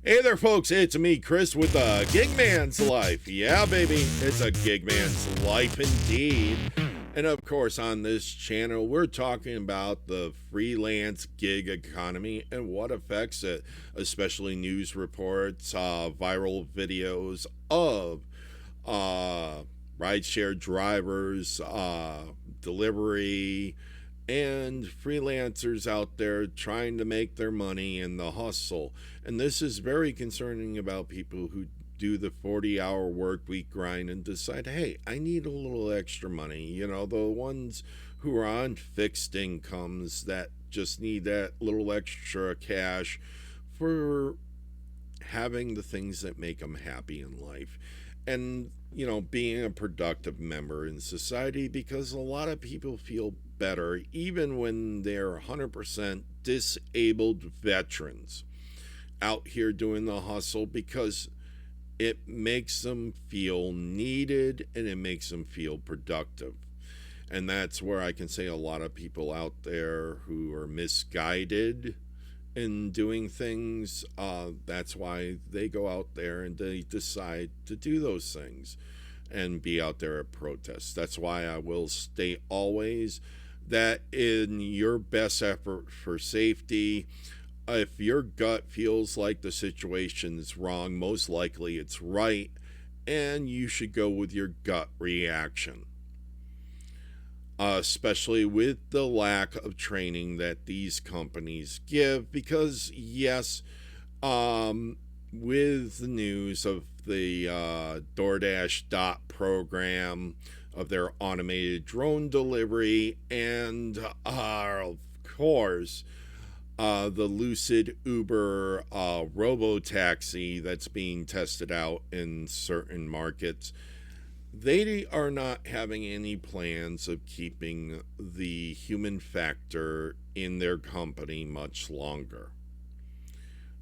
Hey there, folks. It's me, Chris, with a Gigman's Life. Yeah, baby, it's a Gigman's Life indeed. And of course, on this channel, we're talking about the freelance gig economy and what affects it, especially news reports, viral videos of rideshare drivers, delivery, and freelancers out there trying to make their money in the hustle. And this is very concerning about people who do the 40-hour work week grind and decide, hey, I need a little extra money. You know, the ones who are on fixed incomes that just need that little extra cash for having the things that make them happy in life. And, you know, being a productive member in society, because a lot of people feel better even when they're 100% disabled veterans out here doing the hustle, because it makes them feel needed and it makes them feel productive. And that's where I can say a lot of people out there who are misguided in doing things, that's why they go out there and they decide to do those things and be out there at protests. That's why I will state always that in your best effort for safety, if your gut feels like the situation is wrong, most likely it's right, and you should go with your gut reaction. Especially with the lack of training that these companies give, because yes, with the news of the DoorDash dot program, of their automated drone delivery, and of course the Lucid Uber robo-taxi that's being tested out in certain markets, they are not having any plans of keeping the human factor in their company much longer.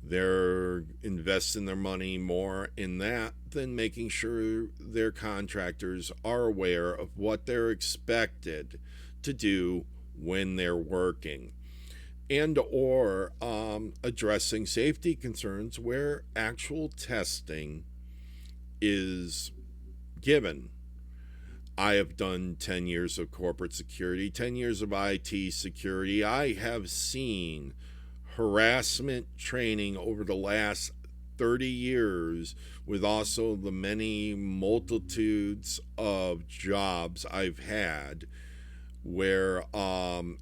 They're investing their money more in that than making sure their contractors are aware of what they're expected to do when they're working, and or addressing safety concerns where actual testing is given. I have done 10 years of corporate security, 10 years of IT security. I have seen harassment training over the last 30 years, with also the many multitudes of jobs I've had where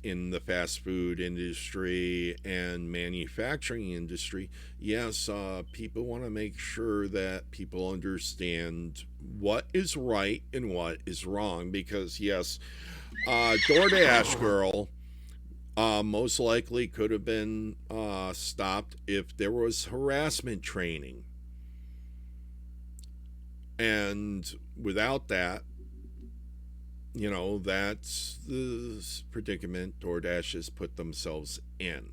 in the fast food industry and manufacturing industry, yes, people want to make sure that people understand what is right and what is wrong, because yes, DoorDash girl most likely could have been stopped if there was harassment training, and without that, you know, that's the predicament DoorDash has put themselves in.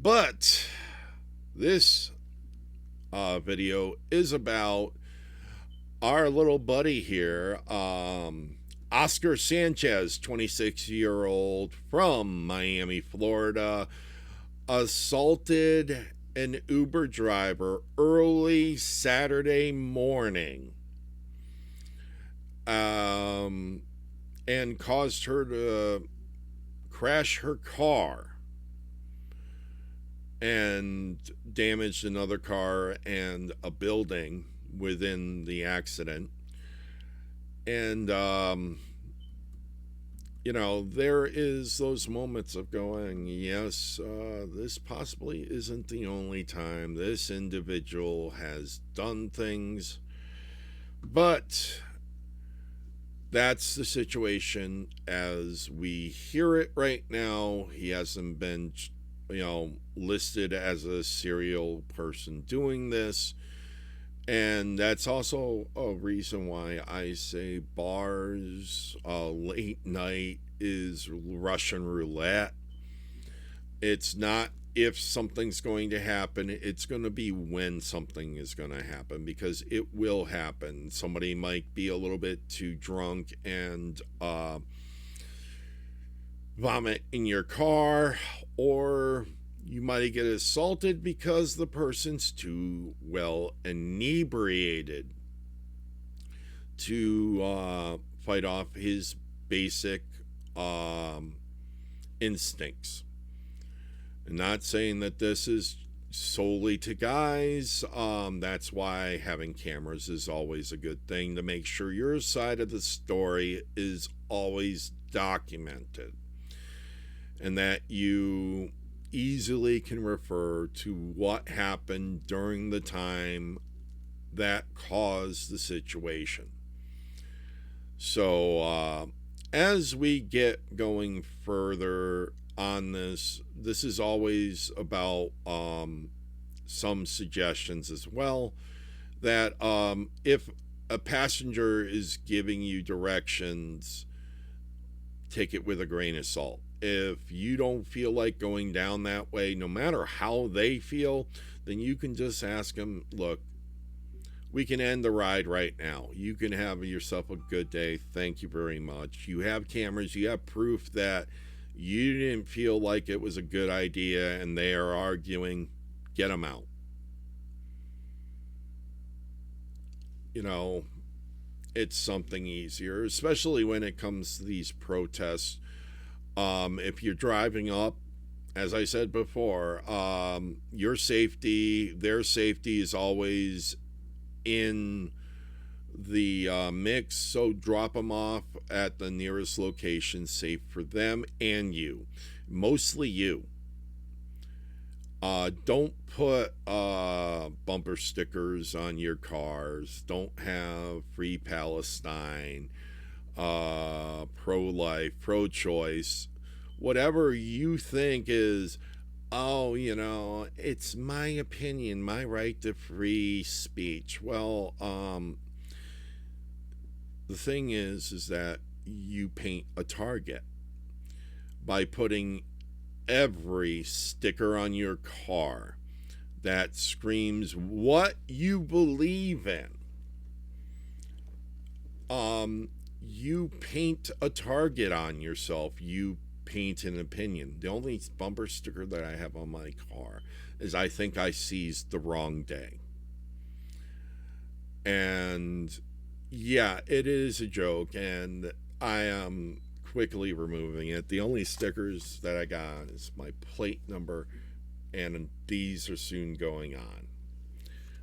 But this video is about our little buddy here, Oscar Sanchez, 26-year-old from Miami, Florida, assaulted an Uber driver early Saturday morning, and caused her to crash her car and damaged another car and a building within the accident. And you know, there is those moments of going, yes, this possibly isn't the only time this individual has done things, but that's the situation as we hear it right now. He hasn't been, you know, listed as a serial person doing this. And that's also a reason why I say bars, late night is Russian roulette. It's not if something's going to happen, it's going to be when something is going to happen, because it will happen. Somebody might be a little bit too drunk and vomit in your car, or You might get assaulted because the person's too well inebriated to fight off his basic instincts. I'm not saying that this is solely to guys. That's why having cameras is always a good thing, to make sure your side of the story is always documented and that you easily can refer to what happened during the time that caused the situation. So as we get going further on this is always about some suggestions as well, that if a passenger is giving you directions, take it with a grain of salt. If you don't feel like going down that way, no matter how they feel, then you can just ask them, look, we can end the ride right now. You can have yourself a good day. Thank you very much. You have cameras. You have proof that you didn't feel like it was a good idea and they are arguing. Get them out. You know, it's something easier, especially when it comes to these protests. If you're driving up, as I said before, your safety, their safety is always in the mix. So drop them off at the nearest location, safe for them and you. Mostly you. Don't put bumper stickers on your cars. Don't have Free Palestine, pro-life, pro-choice, whatever you think is, oh, you know, it's my opinion, my right to free speech. Well, the thing is that you paint a target by putting every sticker on your car that screams what you believe in. You paint a target on yourself. You paint an opinion. The only bumper sticker that I have on my car is I think I seized the wrong day. And yeah, it is a joke, and I am quickly removing it. The only stickers that I got is my plate number, and these are soon going on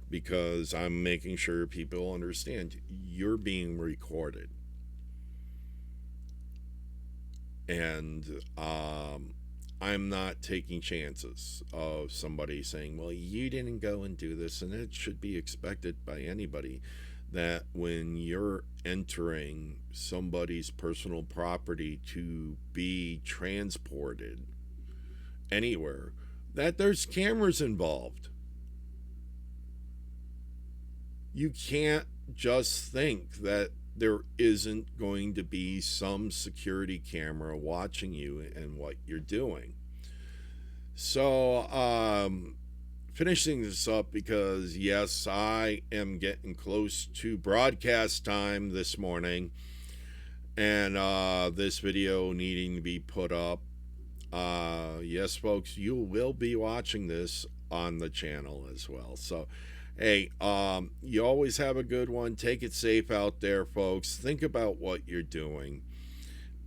because I'm making sure people understand you're being recorded. And I'm not taking chances of somebody saying, well, you didn't go and do this. And it should be expected by anybody that when you're entering somebody's personal property to be transported anywhere, that there's cameras involved. You can't just think that there isn't going to be some security camera watching you and what you're doing. So, finishing this up, because yes, I am getting close to broadcast time this morning, and this video needing to be put up. Yes, folks, you will be watching this on the channel as well. So, hey, you always have a good one. Take it safe out there, folks. Think about what you're doing.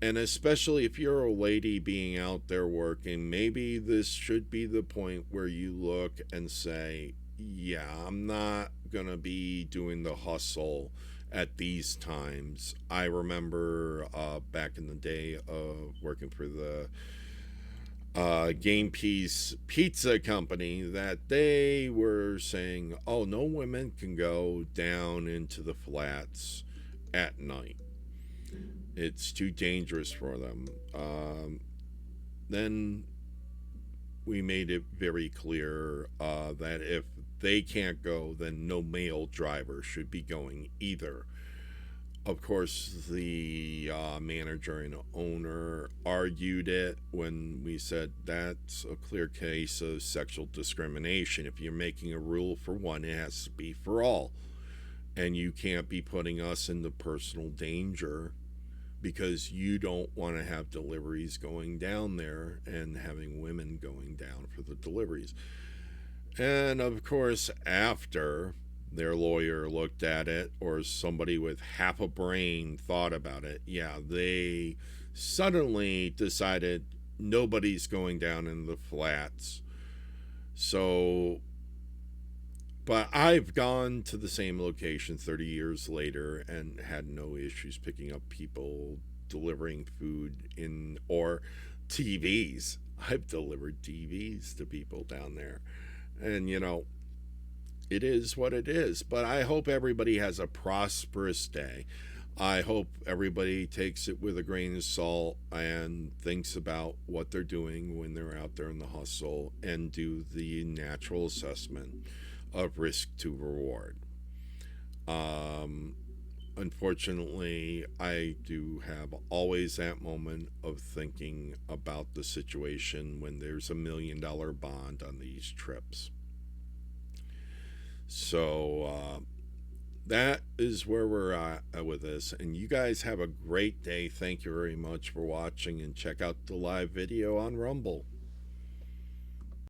And especially if you're a lady being out there working, maybe this should be the point where you look and say, yeah, I'm not going to be doing the hustle at these times. I remember back in the day of working for the Game Piece Pizza Company, that they were saying, oh, no women can go down into the flats at night. It's too dangerous for them. Then we made it very clear that if they can't go, then no male driver should be going either. Of course, the manager and owner argued it when we said that's a clear case of sexual discrimination. If you're making a rule for one, it has to be for all. And you can't be putting us into personal danger because you don't want to have deliveries going down there and having women going down for the deliveries. And of course, after their lawyer looked at it, or somebody with half a brain thought about it, yeah, they suddenly decided nobody's going down in the flats. So, but I've gone to the same location 30 years later and had no issues picking up people delivering food in, or TVs. I've delivered TVs to people down there. And, it is what it is. But I hope everybody has a prosperous day. I hope everybody takes it with a grain of salt and thinks about what they're doing when they're out there in the hustle and do the natural assessment of risk to reward. Um, Unfortunately, I do have always that moment of thinking about the situation when there's $1 million bond on these trips. So that is where we're at with this. And you guys have a great day. Thank you very much for watching, and check out the live video on Rumble.